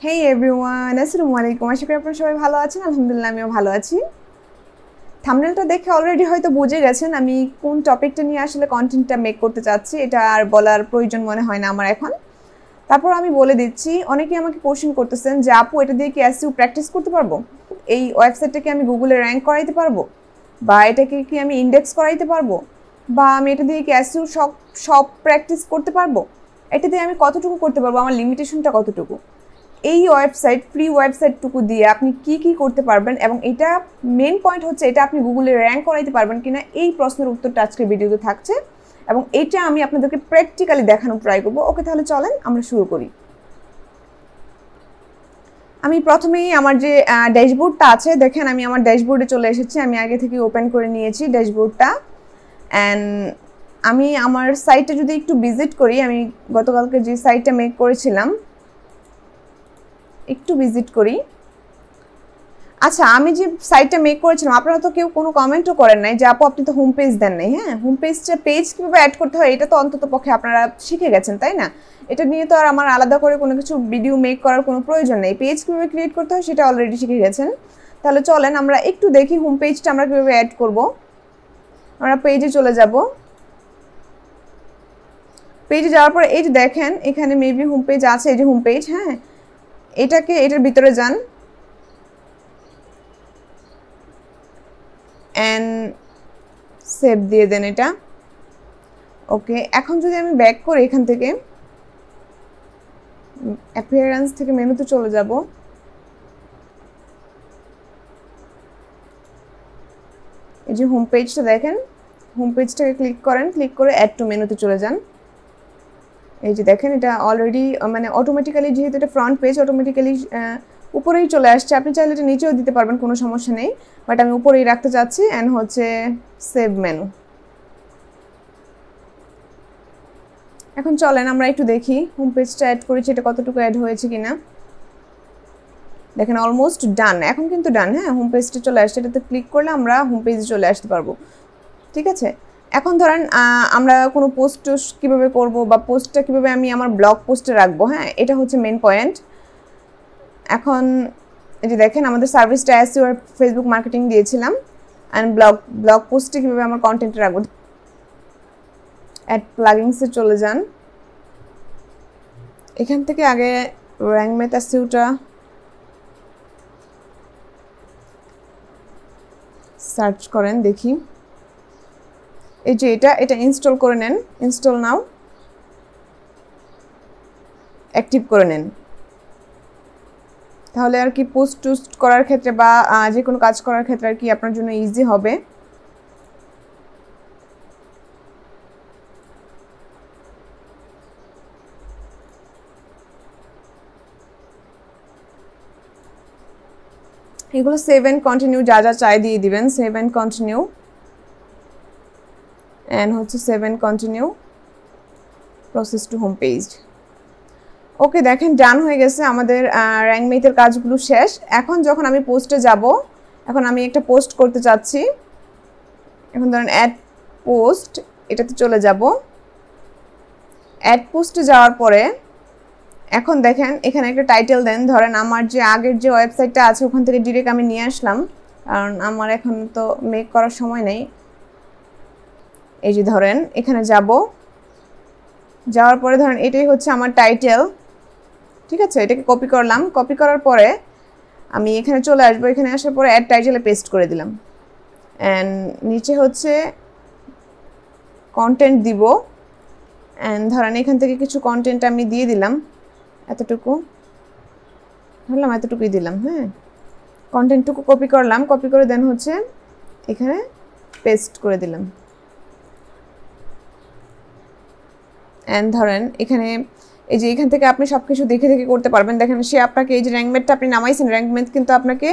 Hey everyone, আসসালামু আলাইকুম। আশা করি আপনারা সবাই ভালো আছেন। আলহামদুলিল্লাহ আমিও ভালো আছি। থাম্বনেলটা দেখে অলরেডি হয়তো বুঝে গেছেন আমি কোন টপিকটা নিয়ে আসলে কন্টেন্টটা মেক করতে চাচ্ছি। এটা আর বলার প্রয়োজন মনে হয় না আমার এখন। তারপর আমি বলে দিচ্ছি, অনেকেই আমাকে কোশ্চেন করতেছেন যে আপু এটা দিয়ে কি এসইও প্র্যাকটিস করতে পারবো? এই ওয়েবসাইটটাকে আমি গুগলে র্যাঙ্ক করাইতে পারবো? বা এটাকে কি আমি ইন্ডেক্স করাইতে পারবো? বা আমি এটা দিয়ে কি এসইও সব প্র্যাকটিস করতে পারবো? এটা দিয়ে আমি কতটুকু করতে পারবো? আমার লিমিটেশনটা কতটুকু? এই ওয়েবসাইট ফ্রি ওয়েবসাইটটুকু দিয়ে আপনি কি কি করতে পারবেন এবং এটা মেন পয়েন্ট হচ্ছে এটা আপনি গুগলে র্যাঙ্ক করাইতে পারবেন কিনা এই প্রশ্নের উত্তরটা আজকের ভিডিওতে থাকছে এবং এটা আমি আপনাদেরকে প্র্যাকটিক্যালি দেখানোর ট্রাই করবো। ওকে, তাহলে চলেন আমরা শুরু করি। আমি প্রথমেই আমার যে ড্যাশবোর্ডটা আছে দেখেন, আমি আমার ড্যাশবোর্ডে চলে এসেছি। আমি আগে থেকে ওপেন করে নিয়েছি ড্যাশবোর্ডটা। অ্যান্ড আমি আমার সাইটটা যদি একটু ভিজিট করি, আমি গতকালকে যে সাইটটা মেক করেছিলাম একটু ভিজিট করি। আচ্ছা, আমি যে সাইটটা মেক করেছিলাম আপনারা তো কেউ কোনো কমেন্টও করেন নাই যে আপু আপনি তো হোম পেজ দেন নাই। হ্যাঁ, হোম পেজটা কীভাবে অ্যাড করতে হয় এটা তো অন্তত পক্ষে আপনারা শিখে গেছেন, তাই না? এটা নিয়ে তো আর আমার আলাদা করে কোনো কিছু ভিডিও মেক করার কোনো প্রয়োজন নেই। পেজ কীভাবে ক্রিয়েট করতে হয় সেটা অলরেডি শিখে গেছেন। তাহলে চলেন আমরা একটু দেখি হোম পেজটা আমরা কীভাবে অ্যাড করব। আমরা পেজে চলে যাব। পেজে যাওয়ার পরে এই যে দেখেন এখানে মেবি হোম পেজ আছে, এই যে হোম পেজ। হ্যাঁ, এটার ভিতরে যান অ্যান্ড সেভ দিয়ে দেন এটা। ওকে, এখন যদি আমি ব্যাক করি এখান থেকে অ্যাপিয়ারেন্স থেকে মেনুতে চলে যাব। এই যে হোম পেজটা দেখেন, হোম পেজটাকে ক্লিক করেন, ক্লিক করে অ্যাড টু মেনুতে চলে যান। এই যে দেখেন এটা অলরেডি মানে অটোমেটিক্যালি, যেহেতু এটা ফ্রন্ট পেজ, অটোমেটিক্যালি উপরেই চলে আসছে। আপনি চাইলে এটা নিচেও দিতে পারবেন, কোনো সমস্যা নেই, বাট আমি উপরেই রাখতে চাচ্ছি। অ্যান্ড হচ্ছে সেভ মেনু। এখন চলেন আমরা একটু দেখি হোম পেজটা অ্যাড করেছি এটা কতটুকু অ্যাড হয়েছে কিনা। দেখেন অলমোস্ট ডান, এখন কিন্তু ডান। হ্যাঁ, হোম পেজটা চলে আসছে, এটাতে ক্লিক করলে আমরা হোম পেজে চলে আসতে পারবো। ঠিক আছে, এখন ধরেন আমরা কোনো পোস্ট কীভাবে করব বা পোস্টটা কীভাবে আমি আমার ব্লগ পোস্টে রাখবো। হ্যাঁ, এটা হচ্ছে মেন পয়েন্ট। এখন এই যে দেখেন আমাদের সার্ভিসটা এসইও আর ফেসবুক মার্কেটিং দিয়েছিলাম। অ্যান্ড ব্লগ পোস্টে কীভাবে আমার কন্টেন্টে রাখবো। অ্যাড প্লাগিংসে চলে যান। এখান থেকে আগে র্যাঙ্ক ম্যাথ এসইওটা সার্চ করেন, দেখি। এই যে এটা ইনস্টল করে নেন, ইনস্টল নাও, অ্যাক্টিভ করে নেন। তাহলে আর কি পোস্ট টোস্ট করার ক্ষেত্রে বা যে কোনো কাজ করার ক্ষেত্রে আর কি আপনার জন্য ইজি হবে। এগুলো সেভ অ্যান্ড কন্টিনিউ, যা যা চাই দিয়ে দিবেন। সেভ অ্যান্ড কন্টিনিউ অ্যান্ড হচ্ছে save and continue process to home page. Okay, দেখেন ডান হয়ে গেছে আমাদের র্যাঙ্ক মেথের কাজগুলো শেষ। এখন যখন আমি পোস্টে যাব, এখন আমি একটা পোস্ট করতে চাচ্ছি। এখন ধরেন অ্যাড পোস্ট, এটাতে চলে যাব। অ্যাড পোস্টে যাওয়ার পরে এখন দেখেন এখানে একটা টাইটেল দেন। ধরেন আমার যে আগের যে ওয়েবসাইটটা আছে ওখান থেকে ডিরেক্ট আমি নিয়ে আসলাম, কারণ আমার এখন তো মেক করার সময় নেই। এই যে ধরেন এখানে যাব, যাওয়ার পরে ধরেন এটাই হচ্ছে আমার টাইটেল। ঠিক আছে, এটাকে কপি করলাম। কপি করার পরে আমি এখানে চলে আসবো। এখানে আসার পরে অ্যাড টাইটেলে পেস্ট করে দিলাম। অ্যান্ড নিচে হচ্ছে কন্টেন্ট দিব। অ্যান্ড ধরেন এখান থেকে কিছু কন্টেন্ট আমি দিয়ে দিলাম, এতটুকু ধরলাম, এতটুকুই দিলাম। হ্যাঁ, কন্টেন্টটুকু কপি করলাম, কপি করে দেন হচ্ছে এখানে পেস্ট করে দিলাম। অ্যান্ড ধরেন এখানে এই যে এখান থেকে আপনি সব কিছু দেখে দেখে করতে পারবেন। দেখেন সে আপনাকে এই যে র্যাঙ্ক ম্যাথটা আপনি নামাইছেন, র্যাঙ্ক ম্যাথ কিন্তু আপনাকে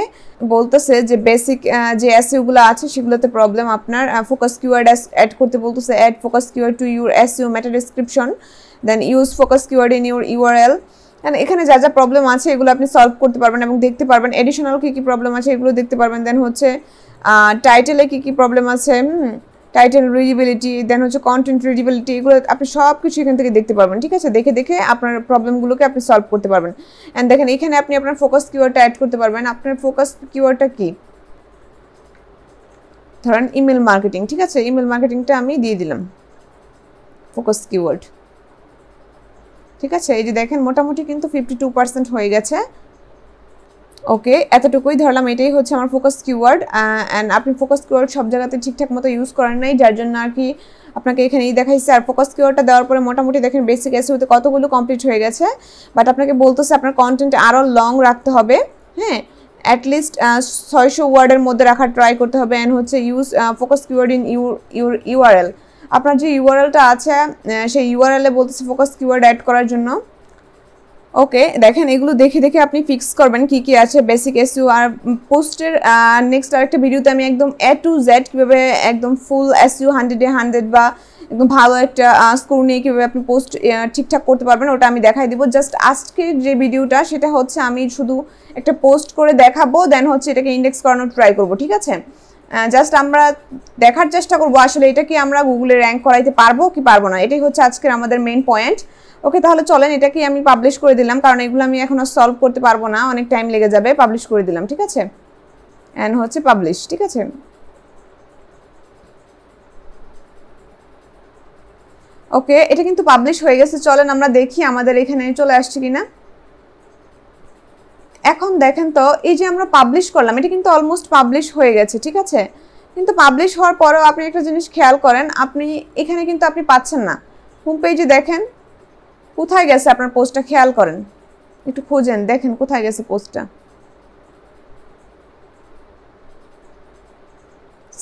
বলতেছে যে বেসিক যে এসইওগুলো আছে সেগুলোতে প্রবলেম আপনার। ফোকাস কিওয়ার্ড অ্যাড করতে বলতেছে, add focus keyword to your SEO meta description, then use focus keyword in your URL. এখানে যা যা প্রবলেম আছে এগুলো আপনি সলভ করতে পারবেন এবং দেখতে পারবেন। এডিশনাল কী কী প্রবলেম আছে এগুলো দেখতে পারবেন। দেন হচ্ছে টাইটেলে কী কী প্রবলেম আছে, টাইটেল রিডেবিলিটি, দেন হচ্ছে কন্টেন্ট রিডেবিলিটি, এগুলো আপনি সব কিছু এখান থেকে দেখতে পারবেন। ঠিক আছে, দেখে দেখে আপনার প্রবলেমগুলোকে আপনি সলভ করতে পারবেন। অ্যান্ড দেখেন এখানে আপনি আপনার ফোকাস কিওয়ার্ডটা অ্যাড করতে পারবেন। আপনার ফোকাস কিওয়ার্ডটা কি, ধরেন ইমেল মার্কেটিং। ঠিক আছে, ইমেল মার্কেটিংটা আমি দিয়ে দিলাম ফোকাস কিওয়ার্ড। ঠিক আছে, এই যে দেখেন মোটামুটি কিন্তু 52% হয়ে গেছে। ওকে, এতটুকুই ধরলাম, এটাই হচ্ছে আমার ফোকাস কিওয়ার্ড। অ্যান্ড আপনি ফোকাস কিওয়ার্ড সব জায়গাতে ঠিকঠাক মতো ইউজ করেন নাই, যার জন্য আর কি আপনাকে এখানেই দেখাইছে। আর ফোকাস কিওয়ার্ডটা দেওয়ার পরে মোটামুটি দেখেন বেসিক এসইওতে কতগুলো কমপ্লিট হয়ে গেছে। বাট আপনাকে বলতেছে আপনার কন্টেন্ট আরও লং রাখতে হবে। হ্যাঁ, অ্যাটলিস্ট 600 ওয়ার্ডের মধ্যে রাখার ট্রাই করতে হবে। অ্যান্ড হচ্ছে use focus keyword in URL. আপনার যে ইউআরএলটা আছে সেই ইউআরএলে বলতেছে ফোকাস কিওয়ার্ড অ্যাড করার জন্য। ওকে, দেখেন এগুলো দেখে দেখে আপনি ফিক্স করবেন কি কি আছে বেসিক এসইও। আর পোস্টের নেক্সট আরেকটা ভিডিওতে আমি একদম A to Z কীভাবে একদম ফুল এসইও 100-এ 100 বা একদম ভালো একটা স্কোর নিয়ে কীভাবে আপনি পোস্ট ঠিকঠাক করতে পারবেন ওটা আমি দেখাই দিব। জাস্ট আজকের যে ভিডিওটা সেটা হচ্ছে আমি শুধু একটা পোস্ট করে দেখাবো, দেন হচ্ছে এটাকে ইন্ডেক্স করানোর ট্রাই করব। ঠিক আছে, জাস্ট আমরা দেখার চেষ্টা করবো আসলে এটা কি আমরা গুগলে র্যাঙ্ক করাইতে পারবো কি পারবো না, এটাই হচ্ছে আজকের আমাদের মেইন পয়েন্ট। ওকে, তাহলে চলেন এটাকে আমি পাবলিশ করে দিলাম, কারণ এগুলো আমি এখন সলভ করতে পারবো না, অনেক টাইম লেগে যাবে। পাবলিশ করে দিলাম। ঠিক আছে, অ্যান্ড হচ্ছে পাবলিশ। ঠিক আছে, ওকে, এটা কিন্তু পাবলিশ হয়ে গেছে। চলেন আমরা দেখি আমাদের এখানে চলে আসছে কিনা। এখন দেখেন তো এই যে আমরা পাবলিশ করলাম, এটা কিন্তু অলমোস্ট পাবলিশ হয়ে গেছে। ঠিক আছে, কিন্তু পাবলিশ হওয়ার পরেও আপনি একটা জিনিস খেয়াল করেন, আপনি এখানে কিন্তু আপনি পাচ্ছেন না। হোম পেজে দেখেন কোথায় গেছে আপনার পোস্টটা, খেয়াল করেন, একটু খোঁজেন, দেখেন কোথায় গেছে পোস্টটা।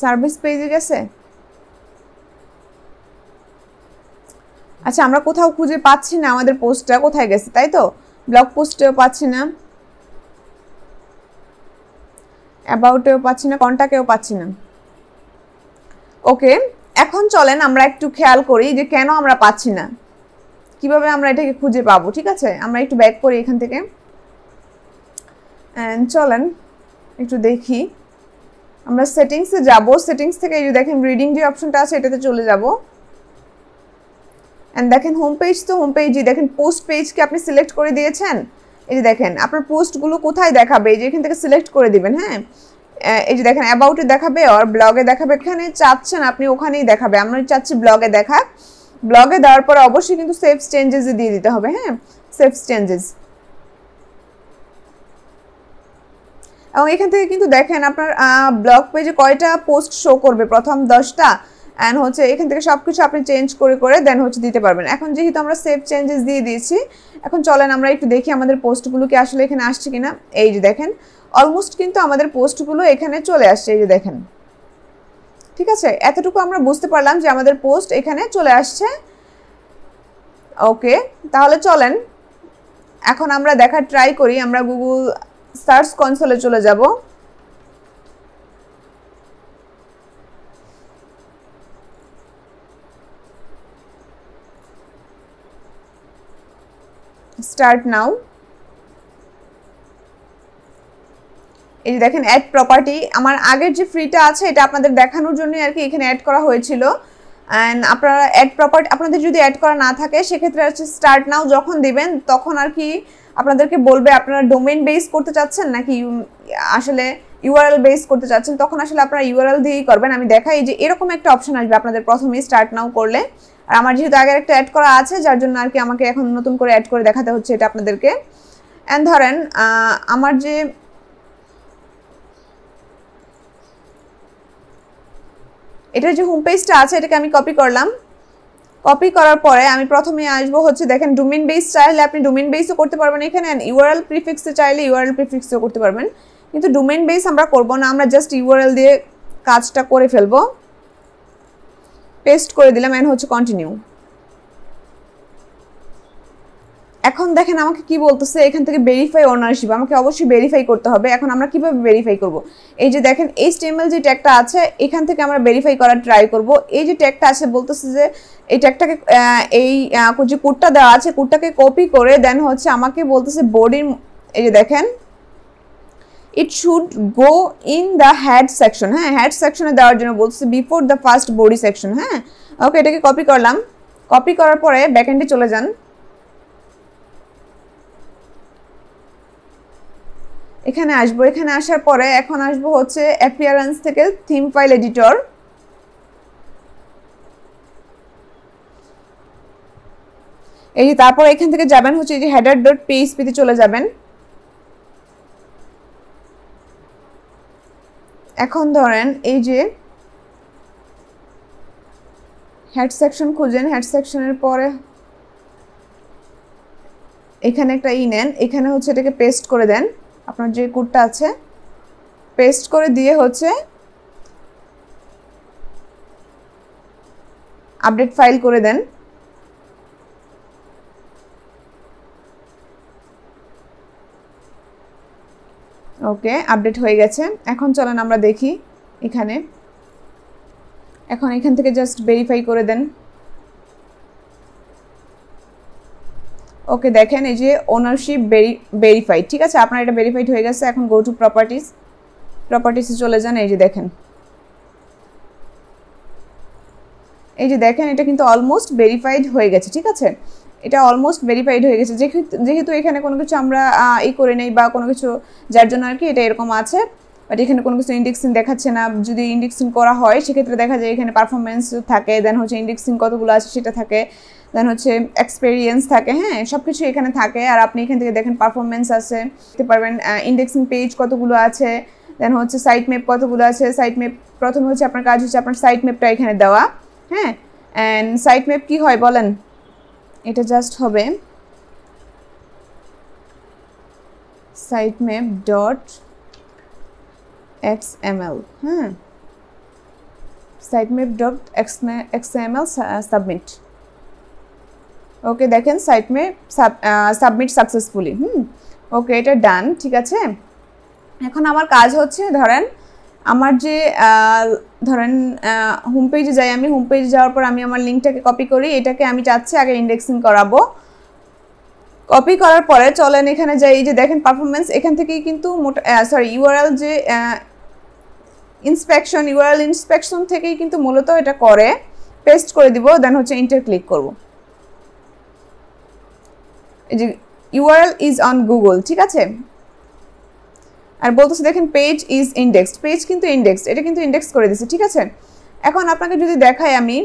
সার্ভিস পেজে গেছে। আচ্ছা, আমরা কোথাও খুঁজে পাচ্ছি না আমাদের পোস্টটা কোথায় গেছে, তাই তো? ব্লগ পোস্টেও পাচ্ছি না, অ্যাবাউটেও পাচ্ছি না, কন্টাক্টেও পাচ্ছি না। ওকে, এখন চলেন আমরা একটু খেয়াল করি যে কেন আমরা পাচ্ছি না, কিভাবে আমরা এটাকে খুঁজে পাবো। ঠিক আছে, আমরা একটু ব্যাক করি এখান থেকে। চলেন একটু দেখি, আমরা সেটিংসে যাব। সেটিংস থেকে এই যে দেখেন রিডিং যে অপশনটা আছে এটাতে চলে যাব। অ্যান্ড দেখেন হোম পেজ, তো হোম পেজই দেখেন পোস্ট পেজকে আপনি সিলেক্ট করে দিয়েছেন। এই যে দেখেন আপনার পোস্টগুলো কোথায় দেখাবে, এই যে এখান থেকে সিলেক্ট করে দিবেন। হ্যাঁ, এই যে দেখেন অ্যাবাউটে দেখাবে আর ব্লগে দেখাবে, এখানে চাচ্ছেন আপনি ওখানেই দেখাবে। আমরা চাচ্ছি ব্লগে দেখা। ব্লগে দেওয়ার পরে অবশ্যই কিন্তু সেভ চেঞ্জেসে দিয়ে দিতে হবে। হ্যাঁ, সেভ চেঞ্জেস। এবং এখান থেকে কিন্তু দেখেন আপনার ব্লগ পেজে কয়টা পোস্ট শো করবে, প্রথম 10টা। অ্যান্ড হচ্ছে এখান থেকে সব কিছু আপনি চেঞ্জ করে করে দেন হচ্ছে দিতে পারবেন। এখন যেহেতু আমরা সেভ চেঞ্জেস দিয়ে দিয়েছি, এখন চলেন আমরা একটু দেখি আমাদের পোস্টগুলো কি আসলে এখানে আসছে কিনা। এই যে দেখেন অলমোস্ট কিন্তু আমাদের পোস্টগুলো এখানে চলে আসছে, এই যে দেখেন। ঠিক আছে, এতটুকু আমরা বুঝতে পারলাম যে আমাদের পোস্ট এখানে চলে আসছে। ওকে, তাহলে চলেন এখন আমরা দেখার ট্রাই করি। আমরা গুগল সার্চ কনসোলে চলে যাব। Start now. এই যে দেখেন অ্যাড প্রপার্টি, আমার আগের যে ফ্রিটা আছে এটা আপনাদের দেখানোর জন্যই আর কি এখানে অ্যাড করা হয়েছিল। অ্যান্ড আপনারা অ্যাড প্রপার্টি আপনাদের যদি অ্যাড করা না থাকে সেক্ষেত্রে হচ্ছে স্টার্ট নাও যখন দিবেন তখন আর কি আপনাদেরকে বলবে আপনারা ডোমেইন বেস করতে চাচ্ছেন নাকি আসলে ইউআরএল বেস করতে চাচ্ছেন, তখন আসলে আপনারা ইউআরএল দিয়েই করবেন। আমি দেখাই যে এরকম একটা অপশন আসবে আপনাদের প্রথমেই স্টার্ট নাও করলে। আর আমার যেহেতু আগের একটা অ্যাড করা আছে যার জন্য আর কি আমাকে এখন নতুন করে অ্যাড করে দেখাতে হচ্ছে এটা আপনাদেরকে। অ্যান্ড ধরেন আমার যে এটার যে হোম পেজটা আছে এটাকে আমি কপি করলাম। কপি করার পরে আমি প্রথমে আসবো হচ্ছে দেখেন ডোমেইন বেস চাইলে আপনি ডোমেইন বেসও করতে পারবেন এখানে, ইউআরএল প্রিফিক্সে চাইলে ইউআরএল প্রিফিক্সও করতে পারবেন, কিন্তু ডোমেইন বেস আমরা করব না, আমরা জাস্ট ইউআরএল দিয়ে কাজটা করে ফেলবো। পেস্ট করে দিলাম এন্ড হচ্ছে কন্টিনিউ। এখন দেখেন আমাকে কি বলতেছে এখান থেকে ভেরিফাই ওনারশিপ, আমাকে অবশ্যই ভেরিফাই করতে হবে। এখন আমরা কিভাবে ভেরিফাই করব, এই যে দেখেন HTML যে ট্যাগটা আছে এখান থেকে আমরা ভেরিফাই করার ট্রাই করব। এই যে ট্যাগটা আছে বলতেছে যে এই ট্যাগটাকে এই যে কোডটা দেওয়া আছে কোডটাকে কপি করে দেন হচ্ছে আমাকে বলতেছে বডির, এই যে দেখেন it should go in the head section. হ্যাঁ, হেড সেকশনে দেওয়ার জন্য বলছে before the first body section. হ্যাঁ, ওকে, এটাকে কপি করলাম। কপি করার পরে ব্যাকএন্ডে চলে যান। এখানে আসবো, এখানে আসার পরে এখন আসবো হচ্ছে অ্যাপিয়ারেন্স থেকে থিম ফাইল এডিটর। এই যে তারপর এখান থেকে যাবেন হচ্ছে এই যে header.php তে চলে যাবেন। এখন ধরেন এই যে হেড সেকশন খুঁজেন, হেড সেকশনের পরে এখানে একটা নেন, এখানে হচ্ছে এটাকে পেস্ট করে দেন, আপনার যে কোডটা আছে পেস্ট করে দিয়ে হচ্ছে আপডেট ফাইল করে দেন। ওকে, আপডেট হয়ে গেছে। এখন চলেন আমরা দেখি এখানে। এখন এখান থেকে জাস্ট ভেরিফাই করে দেন। ওকে, দেখেন এই যে ওনারশিপ ভেরিফাইড। ঠিক আছে, আপনার এটা ভেরিফাইড হয়ে গেছে। এখন গো টু প্রপার্টিস, প্রপার্টিসে চলে যান। এই যে দেখেন, এই যে দেখেন এটা কিন্তু অলমোস্ট ভেরিফাইড হয়ে গেছে। ঠিক আছে, এটা অলমোস্ট ভেরিফাইড হয়ে গেছে, যেহেতু এখানে কোনো কিছু আমরা করে নেই বা কোনো কিছু, যার জন্য আর কি এটা এরকম আছে। বাট এখানে কোনো কিছু ইন্ডেক্সিং দেখাচ্ছে না। যদি ইন্ডেক্সিং করা হয় সেক্ষেত্রে দেখা যায় এখানে পারফরমেন্স থাকে, দেন হচ্ছে ইন্ডেক্সিং কতগুলো আছে সেটা থাকে, দেন হচ্ছে এক্সপেরিয়েন্স থাকে। হ্যাঁ, সব কিছু এখানে থাকে। আর আপনি এখান থেকে দেখেন পারফরমেন্স আছে, দেখতে পারবেন ইন্ডেক্সিং পেজ কতগুলো আছে, দেন হচ্ছে সাইট ম্যাপ কতগুলো আছে। সাইট ম্যাপ প্রথমে হচ্ছে আপনার কাজ হচ্ছে আপনার সাইট ম্যাপটা এখানে দেওয়া। হ্যাঁ, অ্যান্ড সাইট ম্যাপ কী হয় বলেন, এটা জাস্ট হবে sitemap ডট xml। হ্যাঁ, sitemap ডট xml সাবমিট। ওকে, দেখেন সাইটম্যাপ সাবমিট সাকসেসফুলি। ওকে, এটা ডান। ঠিক আছে, এখন আমার কাজ হচ্ছে ধরেন আমার যে ধরেন হোম পেজে যাই, আমি হোম পেজে যাওয়ার পর আমি আমার লিঙ্কটাকে কপি করি, এটাকে আমি চাচ্ছি আগে ইন্ডেক্সিং করাবো। কপি করার পরে চলেন এখানে যাই। এই যে দেখেন পারফরমেন্স, এখান থেকেই কিন্তু ইউআরএল যে ইউআরএল ইন্সপেকশন থেকেই কিন্তু মূলত এটা করে। পেস্ট করে দিব, দেন হচ্ছে এন্টার ক্লিক করব। এই যে ইউআরএল ইজ অন গুগল। ঠিক আছে, আর বলতেছে দেখেন পেজ ইজ ইন্ডেক্সড। পেজ কিন্তু ইন্ডেক্সড, এটা কিন্তু ইন্ডেক্স করে দিছে। ঠিক আছে, এখন আপনাকে যদি দেখাই আমি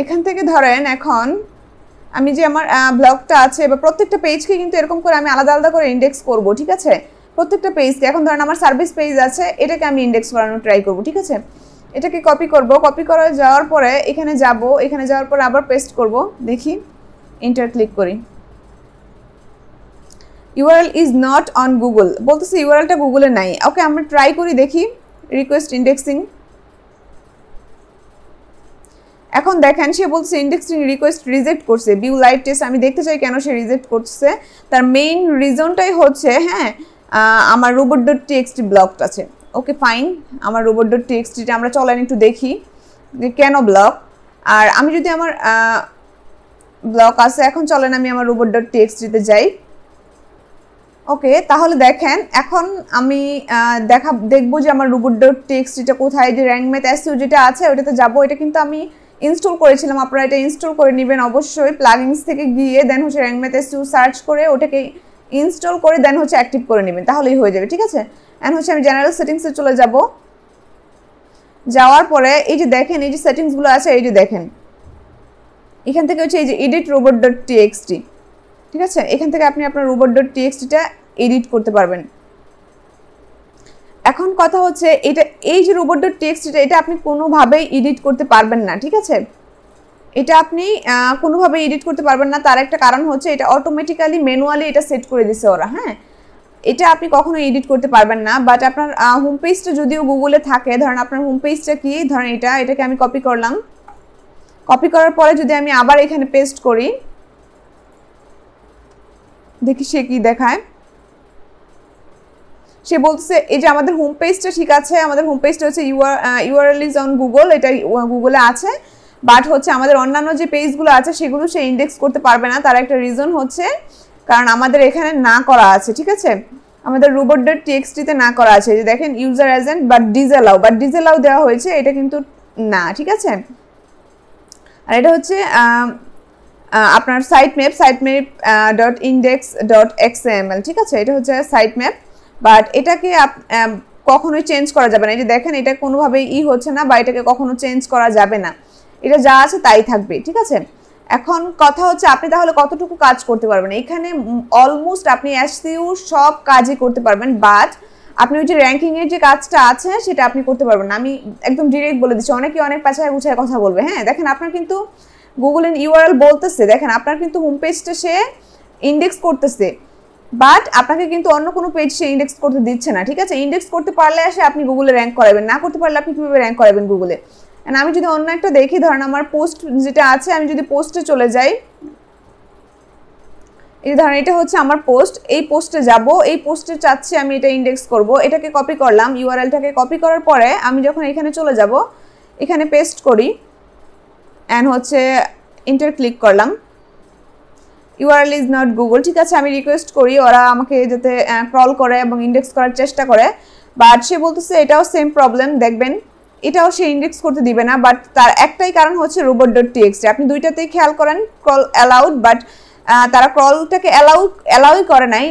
এখান থেকে ধরেন এখন আমি যে আমার ব্লগটা আছে বা প্রত্যেকটা পেজকে কিন্তু এরকম করে আমি আলাদা আলাদা করে ইন্ডেক্স করব। ঠিক আছে, প্রত্যেকটা পেজকে। এখন ধরেন আমার সার্ভিস পেজ আছে, এটাকে আমি ইন্ডেক্স করানোর ট্রাই করব। ঠিক আছে, এটাকে কপি করব। কপি করে যাওয়ার পরে এখানে যাব, এখানে যাওয়ার পরে আবার পেস্ট করব। দেখি, এন্টার ক্লিক করি। URL is not on Google বলতেছে, ইউআরএলটা গুগলে নাই। ওকে, আমরা ট্রাই করি, দেখি রিকোয়েস্ট ইন্ডেক্সিং। এখন দেখেন সে বলছে ইন্ডেক্সিং রিকোয়েস্ট রিজেক্ট করছে। ভিউ লাইভ টেস্ট, আমি দেখতে চাই কেন সে রিজেক্ট করছে। তার মেইন রিজনটাই হচ্ছে হ্যাঁ আমার robot.txt ব্লকড আছে। ওকে ফাইন, আমার robot.txt আমরা চলেন একটু দেখি যে কেন ব্লক। আর আমি যদি আমার ব্লক আছে, এখন চলেন আমি আমার robot.txt তে যাই। ওকে, তাহলে দেখেন এখন আমি দেখবো যে আমার robot.txt টা কোথায়। যে র্যাঙ্ক ম্যাথ এসইও যেটা আছে ওটাতে যাব। এটা কিন্তু আমি ইনস্টল করেছিলাম, আপনারা এটা ইনস্টল করে নেবেন অবশ্যই। প্লাগইনস থেকে গিয়ে দেন হচ্ছে র্যাঙ্ক ম্যাথ এসইও সার্চ করে ওটাকে ইনস্টল করে দেন হচ্ছে অ্যাক্টিভ করে নেবেন, তাহলেই হয়ে যাবে। ঠিক আছে, এন্ড হচ্ছে আমি জেনারেল সেটিংসে চলে যাব। যাওয়ার পরে এই যে দেখেন এই যে সেটিংসগুলো আছে, এই যে দেখেন এখান থেকে হচ্ছে এই যে এডিট robot.txt। ঠিক আছে, এখান থেকে আপনি আপনার robot.txt টা এডিট করতে পারবেন। এখন কথা হচ্ছে এটা এই যে robot.txt টা এটা আপনি কোনোভাবেই এডিট করতে পারবেন না। ঠিক আছে, এটা আপনি কোনোভাবেই এডিট করতে পারবেন না। তার একটা কারণ হচ্ছে এটা অটোমেটিক্যালি ম্যানুয়ালি এটা সেট করে দিছে ওরা। হ্যাঁ, এটা আপনি কখনো এডিট করতে পারবেন না। বাট আপনার হোম পেজটা যদিও গুগলে থাকে, ধরেন আপনার হোম পেজটা কি, ধরেন এটাকে আমি কপি করলাম। কপি করার পরে যদি আমি আবার এখানে পেস্ট করি, দেখি সে কি দেখায়। সে বলছে এই যে আমাদের হোম পেজটা ঠিক আছে, আমাদের হোম পেজটা হচ্ছে ইউআরএল ইজ অন গুগল, এটা গুগলে আছে। বাট হচ্ছে আমাদের অন্যান্য যে পেজগুলো আছে সেগুলো সে ইন্ডেক্স করতে পারবে না। তার একটা রিজন হচ্ছে কারণ আমাদের এখানে না করা আছে, ঠিক আছে, আমাদের robot.txt তে না করা আছে, যে দেখেন ইউজার এজেন্ট বাট ডিসঅ্যালাউ দেওয়া হয়েছে, এটা কিন্তু না, ঠিক আছে। আর এটা হচ্ছে আপনার sitemap.index.xml, ঠিক আছে, এটা হচ্ছে sitemap, বাট এটাকে কখনোই চেঞ্জ করা যাবে না। এই যে দেখেন এটা কোনোভাবেই হচ্ছে না, বা এটাকে কখনো চেঞ্জ করা যাবে না, এটা যা আছে তাই থাকবে, ঠিক আছে। এখন কথা হচ্ছে আপনি তাহলে কতটুকু কাজ করতে পারবেন। এখানে অলমোস্ট আপনি এসইও সব কাজই করতে পারবেন, বাট আপনি ওই যে র্যাঙ্কিং এর যে কাজটা আছে সেটা আপনি করতে পারবেন না। আমি একদম ডিরেক্ট বলে দিচ্ছি, অনেকে অনেক পেছায় গুছায় কথা বলবে। হ্যাঁ, দেখেন আপনার কিন্তু গুগলের ইউআরএল বলতেছে, দেখেন আপনার কিন্তু হোম পেজটা সে ইন্ডেক্স করতেছে, বাট আপনাকে কিন্তু অন্য কোনো পেজ সে ইন্ডেক্স করতে দিচ্ছে না, ঠিক আছে। ইন্ডেক্স করতে পারলে আসে আপনি গুগলে র্যাঙ্ক করাবেন, না করতে পারলে আপনি কীভাবে র্যাঙ্ক করাবেন গুগলে। এন্ড আমি যদি অন্য একটা দেখি, ধরেন আমার পোস্ট যেটা আছে, আমি যদি পোস্টে চলে যাই, এই ধরেন এটা হচ্ছে আমার পোস্ট, এই পোস্টে যাব, এই পোস্টে চাচ্ছি আমি এটা ইন্ডেক্স করব, এটাকে কপি করলাম, ইউআরএলটাকে কপি করার পরে আমি যখন এখানে চলে যাব, এখানে পেস্ট করি অ্যান্ড হচ্ছে এন্টার ক্লিক করলাম, ইউআরএল ইজ নট গুগল, ঠিক আছে। আমি রিকোয়েস্ট করি ওরা আমাকে যাতে ক্রল করে এবং ইন্ডেক্স করার চেষ্টা করে, বাট সে বলতেছে এটাও সেম প্রবলেম, দেখবেন এটাও সে ইন্ডেক্স করতে দিবে না, বাট তার একটাই কারণ হচ্ছে robot.txt। আপনি দুইটাতেই খেয়াল করেন ক্রল অ্যালাউড, বাট তারা ক্রলটাকে অ্যালাউই করে নাই।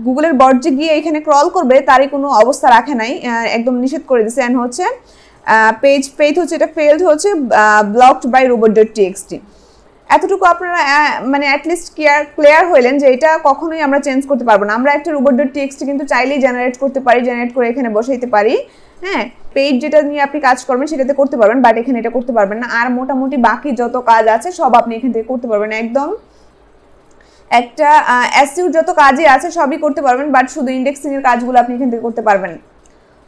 গুগলের বট যে গিয়ে এখানে ক্রল করবে তারই কোনো অবস্থা রাখে নাই, একদম নিষেধ করে দিচ্ছে। অ্যান্ড হচ্ছে পেজ হচ্ছে এটা ফেলড হচ্ছে ব্লকড বাই robot.txt। এতটুকু আপনারা মানে অ্যাটলিস্ট ক্লিয়ার হইলেন যে এটা কখনোই আমরা চেঞ্জ করতে পারবো না। আমরা একটা robot.txt কিন্তু চাইলেই জেনারেট করতে পারি, জেনারেট করে এখানে বসাইতে পারি। হ্যাঁ, পেজ যেটা নিয়ে আপনি কাজ করবেন সেটাতে করতে পারবেন, বাট এখানে এটা করতে পারবেন না। আর মোটামুটি বাকি যত কাজ আছে সব আপনি এখান থেকে করতে পারবেন, একদম একটা এসইও যত কাজই আছে সবই করতে পারবেন, বাট শুধু ইন্ডেক্সিং এর কাজগুলো আপনি এখান থেকে করতে পারবেন।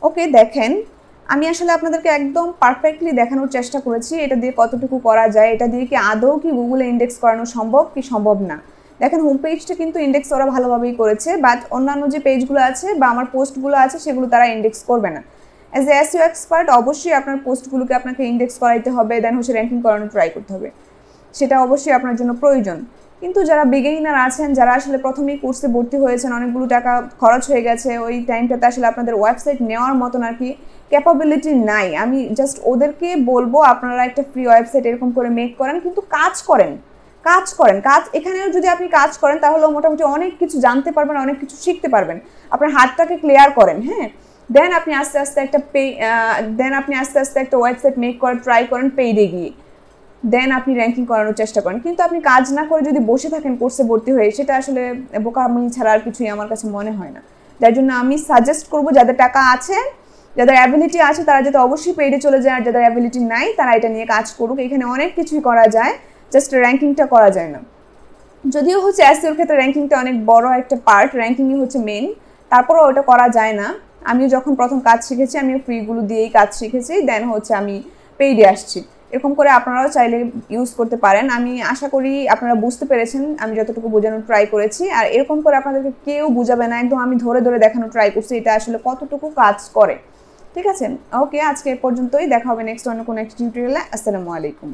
ওকে, দেখেন আমি আসলে আপনাদেরকে একদম পারফেক্টলি দেখানোর চেষ্টা করেছি এটা দিয়ে কতটুকু করা যায়, এটা দিয়ে কি আদৌ কি গুগলে ইন্ডেক্স করানো সম্ভব কি সম্ভব না। দেখেন হোম পেজটা কিন্তু ইন্ডেক্স ওরা ভালোভাবেই করেছে, বাট অন্যান্য যে পেজগুলো আছে বা আমার পোস্টগুলো আছে সেগুলো তারা ইন্ডেক্স করবে না। অ্যাজ এ এসইও এক্সপার্ট অবশ্যই আপনার পোস্টগুলোকে আপনাকে ইন্ডেক্স করাইতে হবে, দেন হচ্ছে র্যাঙ্কিং করানো ট্রাই করতে হবে, সেটা অবশ্যই আপনার জন্য প্রয়োজন। কিন্তু যারা বিগিনার আছেন, যারা আসলে প্রথমেই কোর্সে ভর্তি হয়েছেন, অনেকগুলো টাকা খরচ হয়ে গেছে, ওই টাইমটাতে আসলে আপনাদের ওয়েবসাইট নেওয়ার মতন আর কি ক্যাপাবিলিটি নাই, আমি জাস্ট ওদেরকে বলবো আপনারা একটা ফ্রি ওয়েবসাইট এরকম করে মেক করেন, কিন্তু কাজ করেন এখানেও যদি আপনি কাজ করেন তাহলে মোটামুটি অনেক কিছু জানতে পারবেন, অনেক কিছু শিখতে পারবেন, আপনার হাতটাকে ক্লিয়ার করেন। হ্যাঁ, দেন আপনি আস্তে আস্তে একটা ওয়েবসাইট মেক করার ট্রাই করেন পেইডে গিয়ে, দেন আপনি র্যাঙ্কিং করানোর চেষ্টা করেন। কিন্তু আপনি কাজ না করে যদি বসে থাকেন কোর্সে ভর্তি হয়ে, সেটা আসলে বোকামি ছাড়া আর কিছুই আমার কাছে মনে হয় না। যার জন্য আমি সাজেস্ট করবো যাদের টাকা আছে, যাদের অ্যাবিলিটি আছে তারা যাতে অবশ্যই পেইডে চলে যায়, আর যাদের অ্যাবিলিটি নাই তারা এটা নিয়ে কাজ করুক। এখানে অনেক কিছুই করা যায়, জাস্ট র্যাঙ্কিংটা করা যায় না। যদিও হচ্ছে এসইওর ক্ষেত্রে র্যাঙ্কিংটা অনেক বড় একটা পার্ট, র্যাঙ্কিংই হচ্ছে মেন, তারপরেও ওটা করা যায় না। আমি যখন প্রথম কাজ শিখেছি আমি ফ্রিগুলো দিয়েই কাজ শিখেছি, দেন হচ্ছে আমি পেইডে আসছি। এরকম করে আপনারাও চাইলে ইউজ করতে পারেন। আমি আশা করি আপনারা বুঝতে পেরেছেন আমি যতটুকু বোঝানোর ট্রাই করেছি, আর এরকম করে আপনাদেরকে কেউ বুঝাবে না, একদম আমি ধরে ধরে দেখানোর ট্রাই করছি এটা আসলে কতটুকু কাজ করে। ঠিক আছে, ওকে, আজকে এ পর্যন্তই, দেখা হবে নেক্সট অন্য কোনো একটা টিউটোরিয়ালে। আসসালামু আলাইকুম।